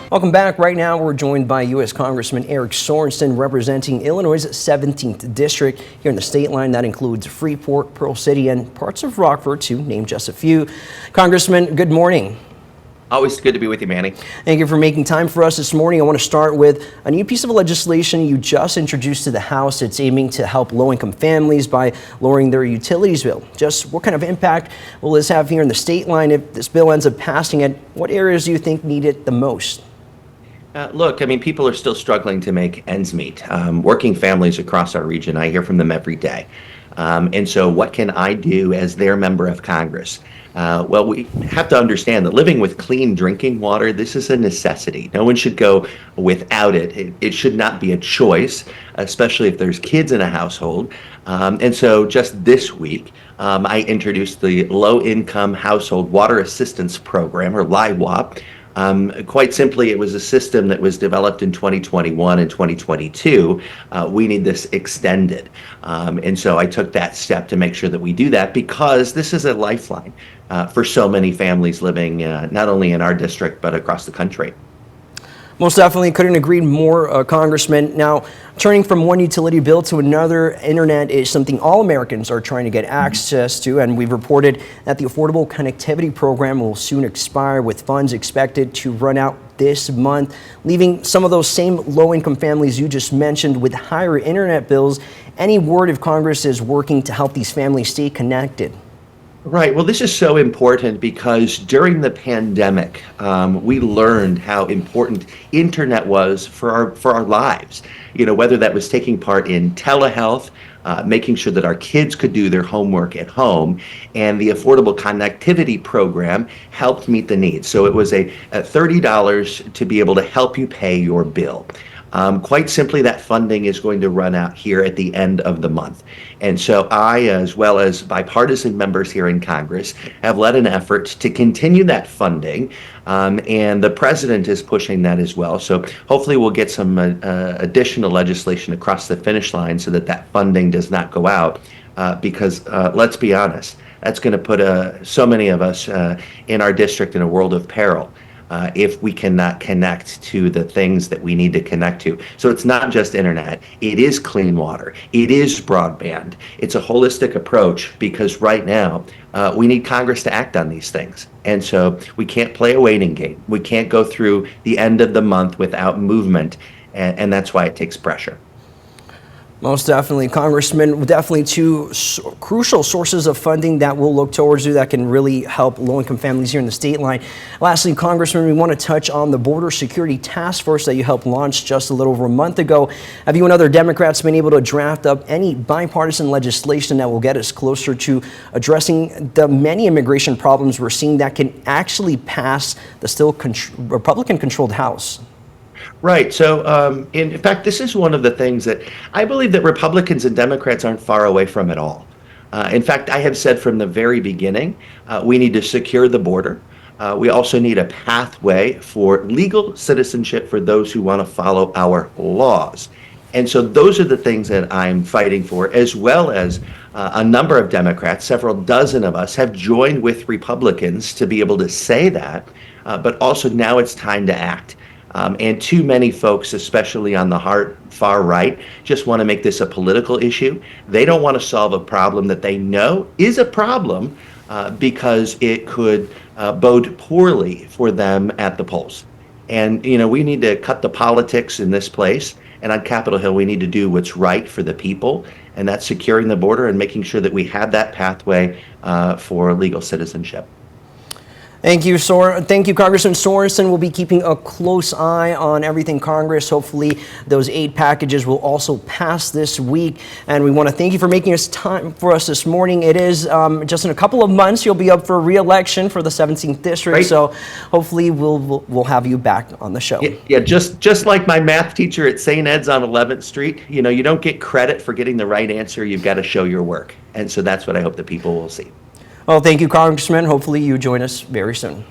Welcome back. Right now, we're joined by U.S. Congressman Sorensen, representing Illinois' 17th District here in the state line. That includes Freeport, Pearl City, and parts of Rockford, to name just a few. Congressman, good morning. Always good to be with you, Manny. Thank you for making time for us this morning. I want to start with a new piece of legislation you just introduced to the House. It's aiming to help low-income families by lowering their utilities bill. Just what kind of impact will this have here in the state line if this bill ends up passing, and what areas do you think need it the most? Look, I mean, people are still struggling to make ends meet. Working families across our region, I hear from them every day. And so what can I do as their member of Congress? Well, we have to understand that living with clean drinking water, this is a necessity. No one should go without it. It should not be a choice, especially if there's kids in a household. And so just this week, I introduced the Low Income Household Water Assistance Program, or LIWAP. Quite simply, it was a system that was developed in 2021 and 2022. We need this extended. And so I took that step to make sure that we do that, because this is a lifeline for so many families living not only in our district, but across the country. Most definitely, couldn't agree more, Congressman. Now, turning from one utility bill to another, internet is something all Americans are trying to get access to, and we've reported that the Affordable Connectivity Program will soon expire, with funds expected to run out this month, leaving some of those same low-income families you just mentioned with higher internet bills. Any word if Congress is working to help these families stay connected? Right. Well, this is so important because during the pandemic, we learned how important internet was for our lives. You know, whether that was taking part in telehealth, making sure that our kids could do their homework at home, and the Affordable Connectivity Program helped meet the needs. So it was a $30 to be able to help you pay your bill. Quite simply, that funding is going to run out here at the end of the month. And so I, as well as bipartisan members here in Congress, have led an effort to continue that funding. And the president is pushing that as well. So hopefully we'll get some additional legislation across the finish line so that that funding does not go out. Because let's be honest, that's going to put so many of us in our district in a world of peril. If we cannot connect to the things that we need to connect to. So it's not just internet, it is clean water, it is broadband. It's a holistic approach, because right now we need Congress to act on these things. And so we can't play a waiting game. We can't go through the end of the month without movement, and that's why it takes pressure. Most definitely, Congressman. Definitely two crucial sources of funding that we'll look towards that can really help low-income families here in the state line. Lastly, Congressman, we want to touch on the Border Security Task Force that you helped launch just a little over a month ago. Have you and other Democrats been able to draft up any bipartisan legislation that will get us closer to addressing the many immigration problems we're seeing that can actually pass the still Republican-controlled House? Right. So, in fact, this is one of the things that I believe that Republicans and Democrats aren't far away from at all. In fact, I have said from the very beginning, we need to secure the border. We also need a pathway for legal citizenship for those who want to follow our laws. And so those are the things that I'm fighting for, as well as a number of Democrats, several dozen of us, have joined with Republicans to be able to say that. But also now it's time to act. And too many folks, especially on the far right, just want to make this a political issue. They don't want to solve a problem that they know is a problem because it could bode poorly for them at the polls. And, you know, we need to cut the politics in this place. And on Capitol Hill, we need to do what's right for the people. And that's securing the border and making sure that we have that pathway for legal citizenship. Thank you, Congressman Sorensen. We'll be keeping a close eye on everything Congress. Hopefully, those aid packages will also pass this week. And we want to thank you for making time for us this morning. It is just in a couple of months you'll be up for re-election for the 17th district. Right. So hopefully we'll have you back on the show. Yeah, just like my math teacher at St. Ed's on 11th Street. You know, you don't get credit for getting the right answer. You've got to show your work. And so that's what I hope that people will see. Well, thank you, Congressman. Hopefully you join us very soon.